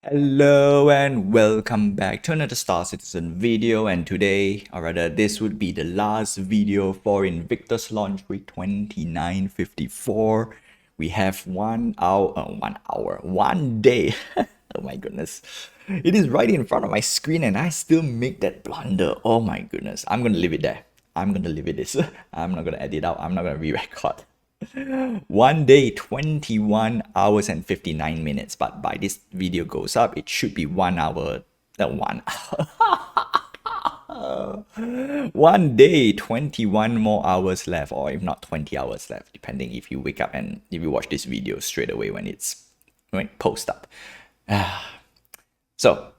Hello and welcome back to another Star Citizen video, and today, or rather this would be the last video for Invictus Launch Week 2954. We have 1 day. Oh my goodness. It is right in front of my screen and I still make that blunder. Oh my goodness. I'm gonna leave it there. I'm gonna leave it this. I'm not gonna edit out. I'm not gonna re-record. 1 day, 21 hours and 59 minutes. But by this video goes up, it should be 1 hour. 1 day, 21 more hours left, or if not 20 hours left, depending if you wake up and if you watch this video straight away when it posts up. So,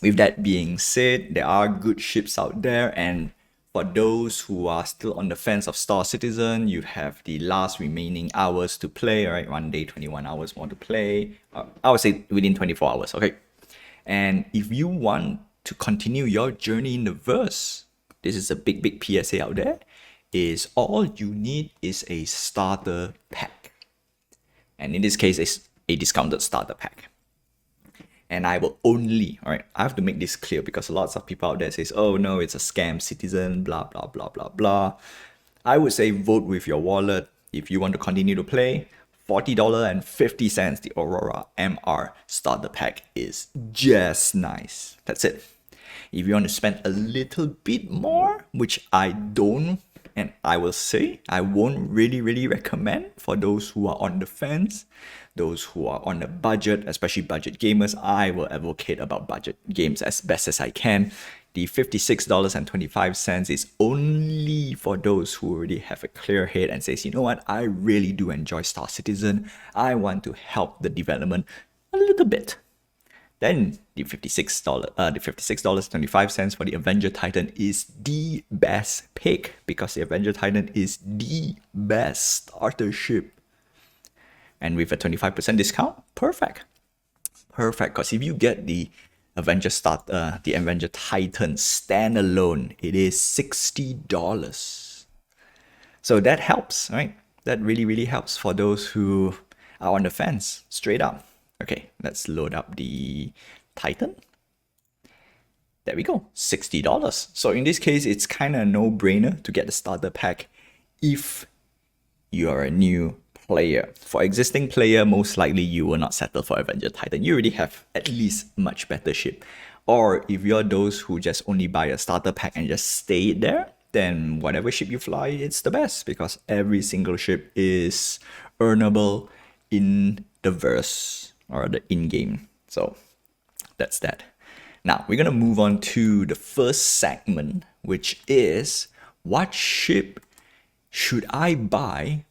with that being said, there are good ships out there, and for those who are still on the fence of Star Citizen, you have the last remaining hours to play, right? 1 day, 21 hours more to play. I would say within 24 hours, okay? And if you want to continue your journey in the verse, this is a big PSA out there, is all you need is a starter pack. And in this case, it's a discounted starter pack. And I will only, all right, I have to make this clear because lots of people out there says, oh no, it's a scam, Citizen, blah, blah, blah, blah, blah. I would say vote with your wallet. If you want to continue to play, $40.50, the Aurora MR starter pack is just nice. That's it. If you want to spend a little bit more, which I don't, and I will say I won't really recommend for those who are on the fence, those who are on a budget, especially budget gamers. I will advocate about budget games as best as I can. The $56.25 is only for those who already have a clear head and says, you know what, I really do enjoy Star Citizen. I want to help the development a little bit. Then the $56.25 for the Avenger Titan is the best pick because the Avenger Titan is the best starter ship. And with a 25% discount, perfect. Perfect, because if you get the Avenger Titan standalone, it is $60. So that helps, right? That really helps for those who are on the fence, straight up. Okay, let's load up the Titan. There we go, $60. So in this case, it's kind of a no-brainer to get the starter pack if you are a new player. For existing player, most likely you will not settle for Avenger Titan. You already have at least much better ship. Or if you're those who just only buy a starter pack and just stay there, then whatever ship you fly, it's the best because every single ship is earnable in the verse or the in-game. So that's that. Now we're gonna move on to the first segment, which is what ship should I buy,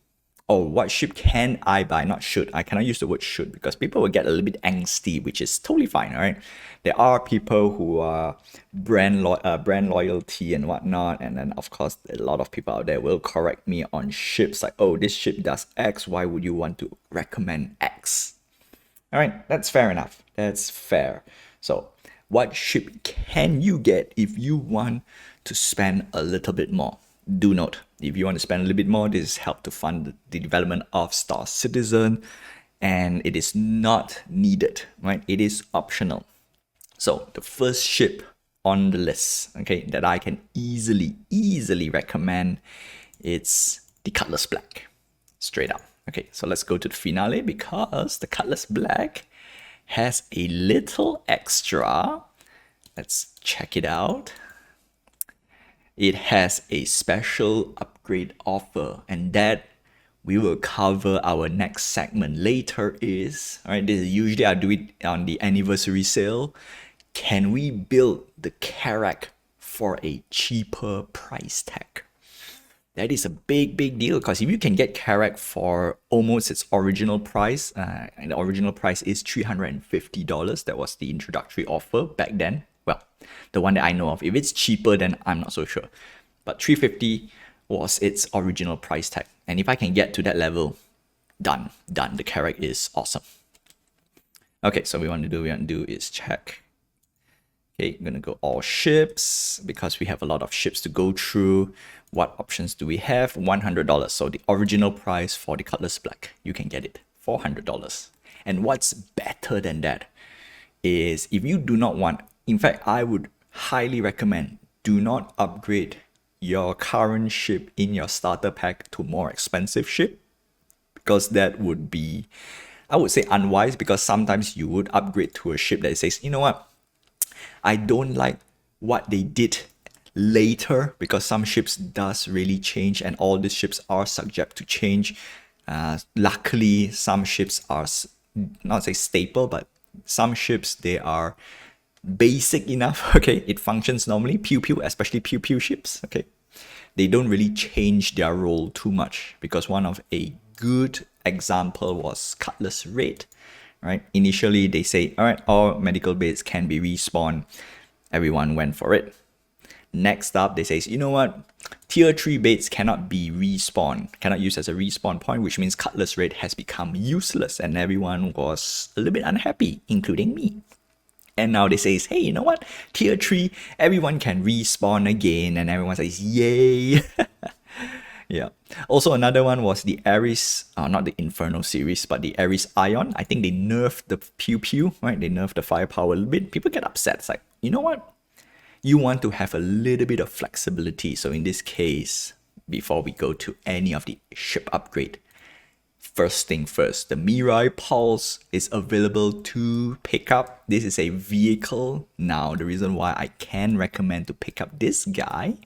or what ship can I buy? Not should. I cannot use the word should because people will get a little bit angsty, which is totally fine, all right? There are people who are brand loyalty and whatnot, and then of course a lot of people out there will correct me on ships like, oh, this ship does X, why would you want to recommend X? All right, that's fair enough. That's fair. So what ship can you get if you want to spend a little bit more? Do note, if you want to spend a little bit more, this helps to fund the development of Star Citizen, and it is not needed, right? It is optional. So the first ship on the list, okay, that I can easily recommend, it's the Cutlass Black, straight up. Okay, so let's go to the finale because the Cutlass Black has a little extra. Let's check it out. It has a special upgrade offer, and that we will cover our next segment later is, all right, this is usually I do it on the anniversary sale. Can we build the carrack for a cheaper price tag? That is a big deal because if you can get carrack for almost its original price, and the original price is $350, that was the introductory offer back then. Well, the one that I know of. If it's cheaper, then I'm not so sure. But $350 was its original price tag. And if I can get to that level, done. The carrack is awesome. Okay, so what we want to do is check. Okay, I'm gonna go all ships because we have a lot of ships to go through. What options do we have? $100. So the original price for the Cutlass Black, you can get it $400. And what's better than that is if you do not want, in fact, I would highly recommend do not upgrade your current ship in your starter pack to more expensive ship, because that would be, I would say, unwise, because sometimes you would upgrade to a ship that says, you know what, I don't like what they did later, because some ships does really change and all these ships are subject to change. Luckily, some ships are not say staple, but some ships, they are basic enough. Okay, it functions normally. Pew pew, especially pew pew ships. Okay, they don't really change their role too much, because one of a good example was Cutlass Raid. Right, initially they say, all right, all medical beds can be respawned. Everyone went for it. Next up, they say, you know what, tier 3 baits cannot be respawned, cannot use as a respawn point, which means Cutlass Raid has become useless, and everyone was a little bit unhappy, including me. And now they say, hey, you know what, tier 3, everyone can respawn again, and everyone says, yay. Yeah. Also, another one was the Ares, not the Inferno series, but the Ares Ion. I think they nerfed the pew pew, right? They nerfed the firepower a little bit. People get upset. It's like, you know what? You want to have a little bit of flexibility. So in this case, before we go to any of the ship upgrade, first thing first, the Mirai Pulse is available to pick up. This is a vehicle. Now, the reason why I can recommend to pick up this guy,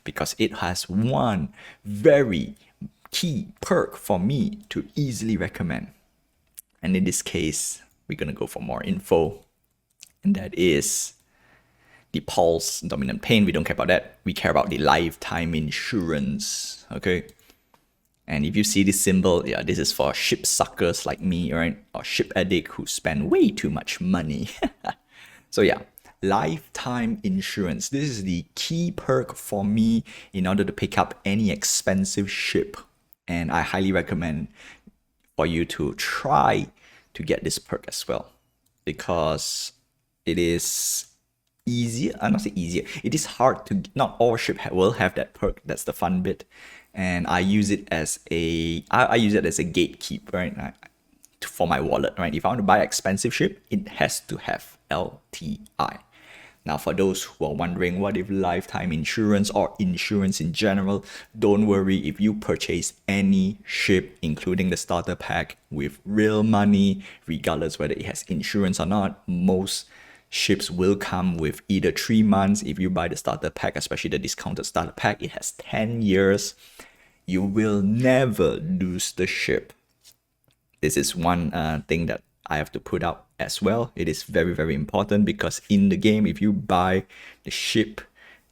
because it has one very key perk for me to easily recommend. And in this case, we're going to go for more info. And that is the Pulse Dominant Pain. We don't care about that. We care about the lifetime insurance. Okay. And if you see this symbol, yeah, this is for ship suckers like me, right? Or ship addict who spend way too much money. So yeah, lifetime insurance. This is the key perk for me in order to pick up any expensive ship. And I highly recommend for you to try to get this perk as well, because it is easier. I'm not saying easier. It is hard to, not all ship will have that perk. That's the fun bit. And I use it as I use it as a gatekeep, right? For my wallet, right? If I want to buy expensive ship, it has to have LTI. Now, for those who are wondering, what if lifetime insurance or insurance in general? Don't worry, if you purchase any ship, including the starter pack, with real money, regardless whether it has insurance or not, most ships will come with either 3 months. If you buy the starter pack, especially the discounted starter pack, it has 10 years. You will never lose the ship. This is one thing that I have to put out as well. It is very, very important, because in the game, if you buy the ship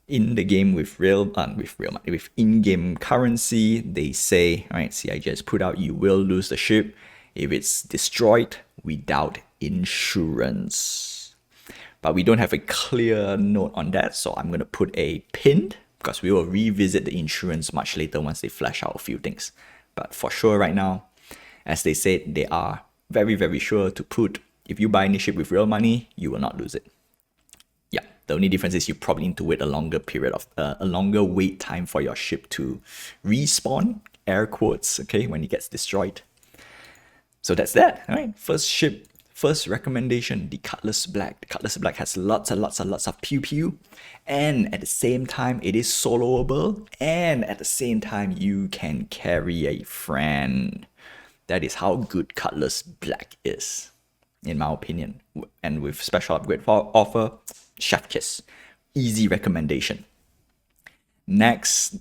in the game with with in-game currency, they say, all right, CIG just put out, you will lose the ship if it's destroyed without insurance. But we don't have a clear note on that, so I'm going to put a pin, because we will revisit the insurance much later once they flash out a few things. But for sure right now, as they said, they are very, very sure to put, if you buy any ship with real money, you will not lose it. Yeah, the only difference is you probably need to wait a longer period of, a longer wait time for your ship to respawn, air quotes, okay, when it gets destroyed. So that's that, all right? First ship. First recommendation, the Cutlass Black. The Cutlass Black has lots and lots and lots of pew pew, and at the same time it is soloable, and at the same time you can carry a friend. That is how good Cutlass Black is, in my opinion. And with special upgrade offer, chef kiss. Easy recommendation. Next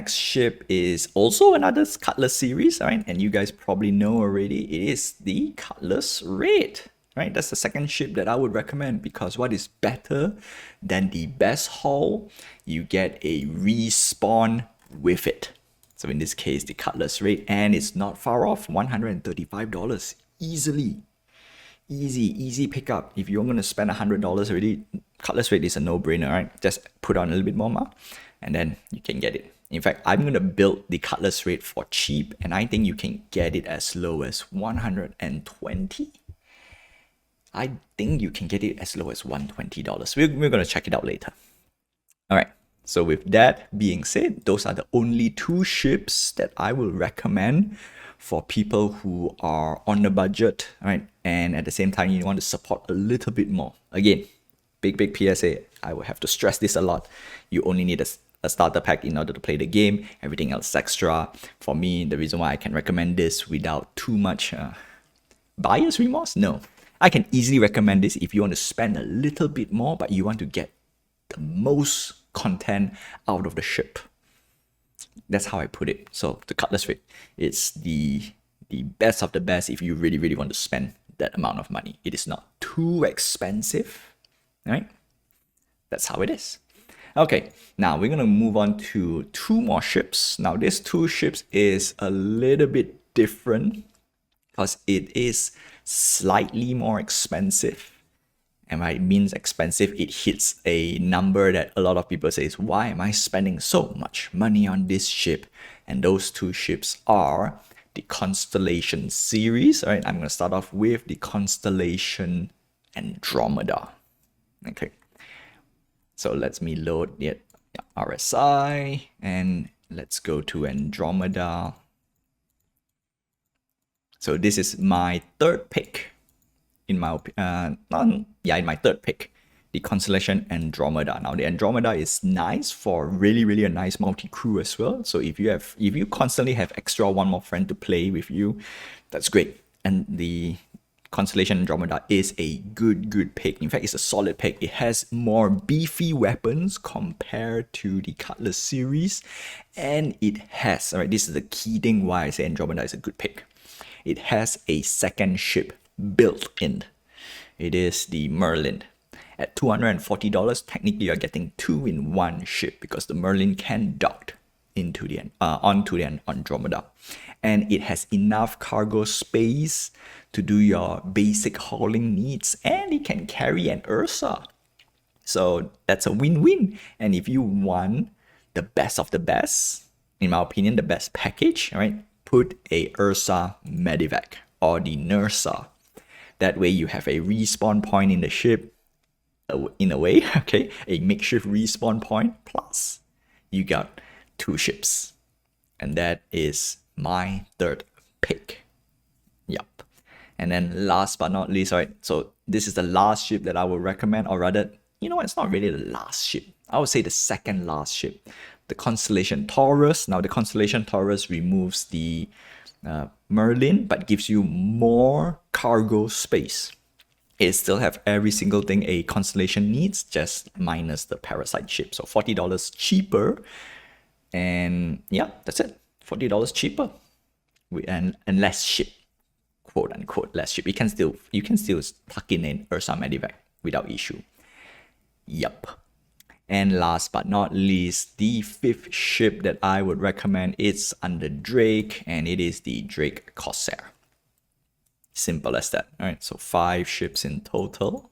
ship is also another Cutlass series, right? And you guys probably know already, it is the Cutlass Raid, right? That's the second ship that I would recommend, because what is better than the best haul? You get a respawn with it. So in this case, the Cutlass Raid, and it's not far off, $135 easily. Easy pickup. If you're going to spend $100 already, Cutlass Raid is a no-brainer, right? Just put on a little bit more, and then you can get it. In fact, I'm going to build the Cutlass Raid for cheap, and I think you can get it as low as 120. I think you can get it as low as $120. We're going to check it out later. All right. So with that being said, those are the only 2 ships that I will recommend for people who are on the budget, right? And at the same time, you want to support a little bit more. Again, big PSA. I will have to stress this a lot. You only need a starter pack in order to play the game. Everything else is extra. For me, the reason why I can recommend this without too much buyer's remorse, no. I can easily recommend this if you want to spend a little bit more, but you want to get the most content out of the ship. That's how I put it. So the Cutlass Fit, it's the best of the best if you really want to spend that amount of money. It is not too expensive, right? That's how it is. Okay, now we're gonna move on to two more ships. Now these two ships is a little bit different because it is slightly more expensive. And when it means expensive, it hits a number that a lot of people say is, why am I spending so much money on this ship? And those two ships are the Constellation series. All right, I'm going to start off with the Constellation Andromeda. Okay, so let me load the RSI and let's go to Andromeda. So this is my third pick. In my my third pick, the Constellation Andromeda. Now the Andromeda is nice for really a nice multi-crew as well. So if you constantly have extra one more friend to play with you, that's great. And the Constellation Andromeda is a good pick. In fact, it's a solid pick. It has more beefy weapons compared to the Cutlass series, and it has, all right, this is the key thing why I say Andromeda is a good pick. It has a second ship built in. It is the Merlin. At $240, technically you're getting 2-in-1 ship because the Merlin can dock into the onto the Andromeda, and it has enough cargo space to do your basic hauling needs, and it can carry an Ursa. So that's a win-win. And if you want the best of the best, in my opinion, the best package, all right, put a Ursa Medivac or the Nursa. That way you have a respawn point in the ship, in a way, okay, a makeshift respawn point, plus you got two ships. And that is my third pick. Yup. And then last but not least, right, so this is the last ship that I would recommend, or rather, you know what, it's not really the last ship. I would say the second last ship, the Constellation Taurus. Now the Constellation Taurus removes the Merlin, but gives you more cargo space. It still have every single thing a Constellation needs, just minus the Parasite ship. So $40 cheaper, and yeah, that's it. $40 cheaper, and less ship, quote unquote less ship. You can still tuck in an Ursa Medivac without issue. Yup. And last but not least, the fifth ship that I would recommend, it's under Drake, and it is the Drake Corsair. Simple as that. All right, so 5 ships in total.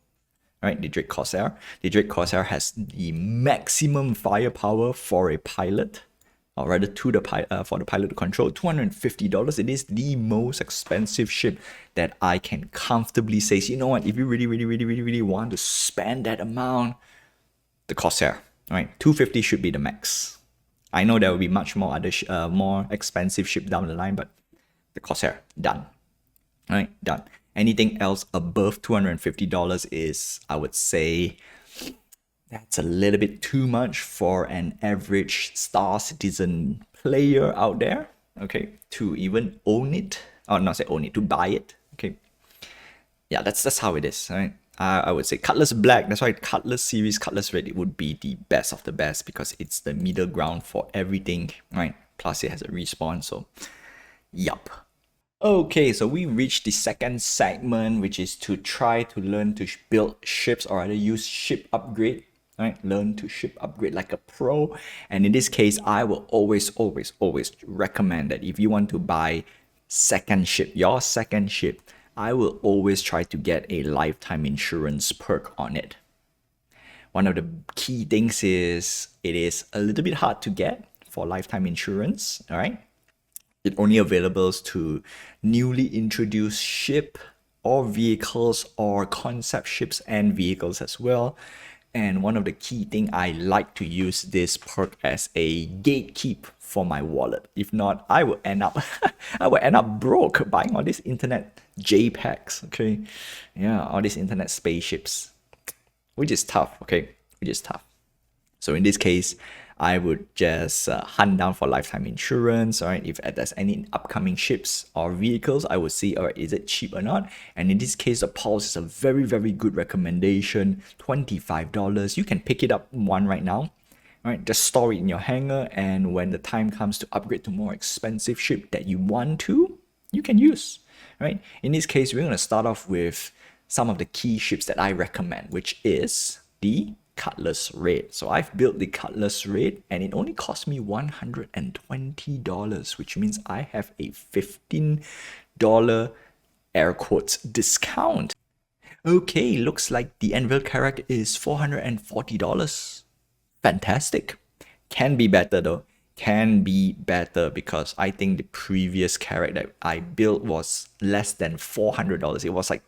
All right, the Drake Corsair. The Drake Corsair has the maximum firepower for a pilot, or rather for the pilot to control. $250. It is the most expensive ship that I can comfortably say, so you know what, if you really want to spend that amount, the Corsair, right? $250 should be the max. I know there will be much more other more expensive ships down the line, but the Corsair, done. All right, done. Anything else above $250 is, I would say, that's a little bit too much for an average Star Citizen player out there, okay, to even own it, or not say own it, to buy it, okay. Yeah, that's how it is, right? I would say Cutlass Black, that's why Cutlass series, Cutlass Red, it would be the best of the best because it's the middle ground for everything, right? Plus it has a respawn, so yup. Okay, so we reached the second segment, which is to try to learn to build ships, or rather use ship upgrade, right? Learn to ship upgrade like a pro. And in this case, I will always recommend that if you want to buy your second ship, I will always try to get a lifetime insurance perk on it. One of the key things is it is a little bit hard to get for lifetime insurance, all right? It only available to newly introduced ship or vehicles or concept ships and vehicles as well. And one of the key thing, I like to use this perk as a gatekeep for my wallet. If not, I will end up I will end up broke buying all these internet JPEGs. Okay, yeah, all these internet spaceships, which is tough. Okay, which is tough. So in this case, I would just hunt down for lifetime insurance. All right, if there's any upcoming ships or vehicles, I would see, all right, is it cheap or not? And in this case, the Pulse is a very, very good recommendation. $25. You can pick it up one right now. All right, just store it in your hangar, and when the time comes to upgrade to more expensive ship that you want to, you can use. All right, in this case, we're gonna start off with some of the key ships that I recommend, which is the Cutlass Red. So I've built the Cutlass Red, and it only cost me $120, which means I have a $15 air quotes discount. Okay, looks like the anvil carrack is $440. Fantastic. Can be better though. Can be better, because I think the previous carrack that I built was less than $400. It was like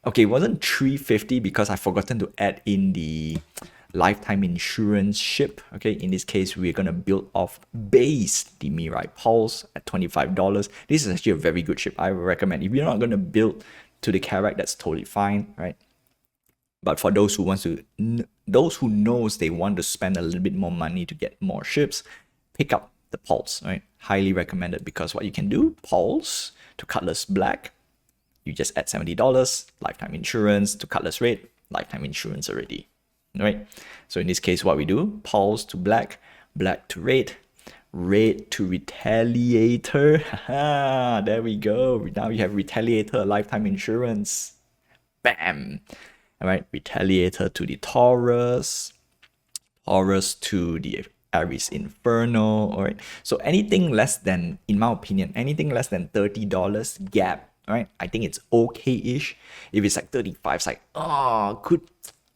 okay, it wasn't $350 because I've forgotten to add in the lifetime insurance ship. Okay, in this case, we're gonna build off base the Mirai Pulse at $25. This is actually a very good ship. I would recommend. If you're not gonna build to the carrack, that's totally fine, right? But for those who knows they want to spend a little bit more money to get more ships, pick up the Pulse, right? Highly recommended, because what you can do, Pulse to Cutlass Black, you just add $70, lifetime insurance to Cutlass Red, lifetime insurance already, right? So in this case, what we do, Pulse to Black, Black to Red, Red to Retaliator. There we go. Now you have Retaliator, lifetime insurance. Bam. All right, Retaliator to the Taurus, Taurus to the Ares Inferno. All right, so anything less than, in my opinion, anything less than $30 gap, all right, I think it's okay-ish. If it's like 35, it's like, oh,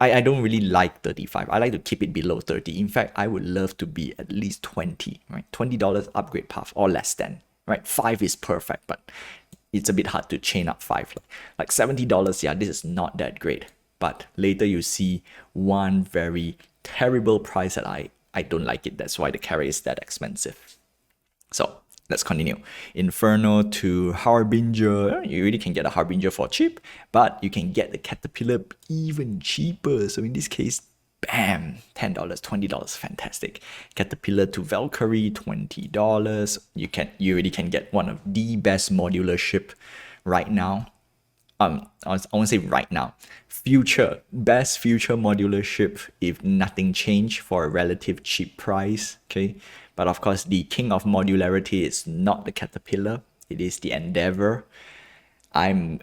I don't really like 35. I like to keep it below 30. In fact, I would love to be at least 20, right? $20 upgrade path or less than, right? 5 is perfect, but it's a bit hard to chain up 5. Like $70, yeah, this is not that great. But later you see one very terrible price that I don't like it. That's why the carry is that expensive. So let's continue. Inferno to Harbinger. You really can get a Harbinger for cheap, but you can get the Caterpillar even cheaper. So in this case, bam, $10, $20, fantastic. Caterpillar to Valkyrie, $20. You really can get one of the best modular ship right now. I won't say right now. Best future modular ship if nothing changed for a relative cheap price. Okay, but of course the king of modularity is not the Caterpillar. It is the Endeavor. I'm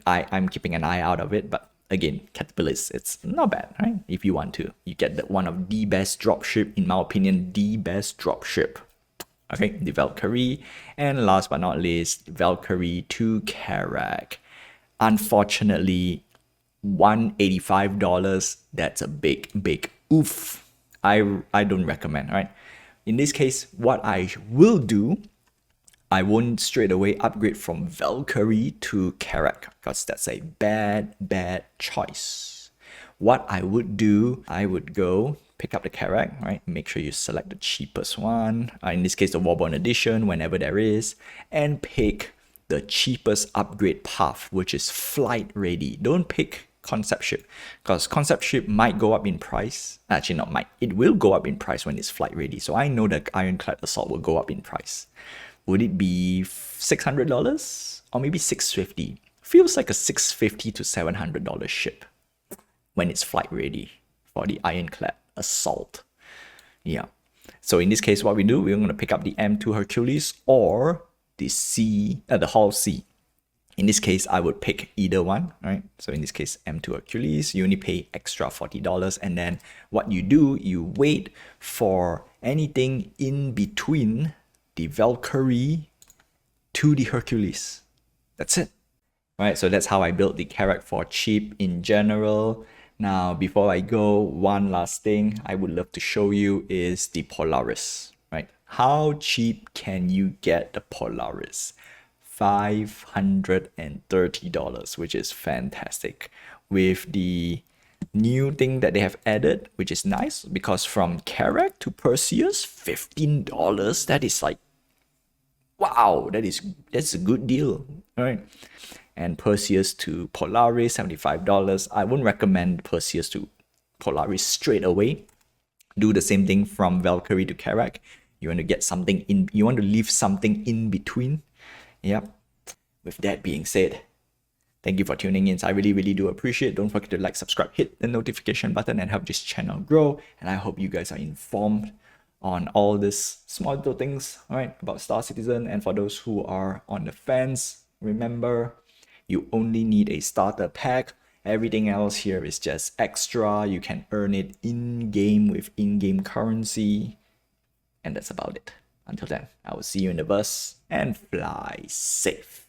keeping an eye out of it, but again, Caterpillar it's not bad, right? If you want to, you get one of the best dropship, in my opinion, the best dropship. Okay, the Valkyrie, and last but not least, Valkyrie to carrack. Unfortunately, $185, that's a big oof. I don't recommend, right? In this case, what I will do, I won't straight away upgrade from Valkyrie to carrack, because that's a bad choice. What I would do, I would go pick up the carrack, right? Make sure you select the cheapest one. In this case, the Warborn Edition, whenever there is, and pick the cheapest upgrade path, which is flight ready. Don't pick concept ship, because concept ship might go up in price. Actually, not might. It will go up in price when it's flight ready. So I know that Ironclad Assault will go up in price. Would it be $600 or maybe $650? Feels like a $650 to $700 ship when it's flight ready for the Ironclad Assault. Yeah. So in this case, what we do, we're going to pick up the M2 Hercules or the Hull C. In this case, I would pick either one, right? So in this case, M2 Hercules, you only pay extra $40. And then what you do, you wait for anything in between the Valkyrie to the Hercules. That's it. Right, so that's how I built the carrack for cheap in general. Now, before I go, one last thing I would love to show you is the Polaris, right? How cheap can you get the Polaris? $530, which is fantastic. With the New thing that they have added, which is nice, because from Carrack to Perseus, $15. That is like, wow, that's a good deal, right? And Perseus to Polaris, $75. I wouldn't recommend Perseus to Polaris straight away. Do the same thing from Valkyrie to Carrack. You want to get something in, you want to leave something in between. Yep. With that being said, thank you for tuning in. I really, really do appreciate it. Don't forget to like, subscribe, hit the notification button, and help this channel grow. And I hope you guys are informed on all these small little things, all right, about Star Citizen. And for those who are on the fence, remember, you only need a starter pack. Everything else here is just extra. You can earn it in-game with in-game currency. And that's about it. Until then, I will see you in the bus, and fly safe.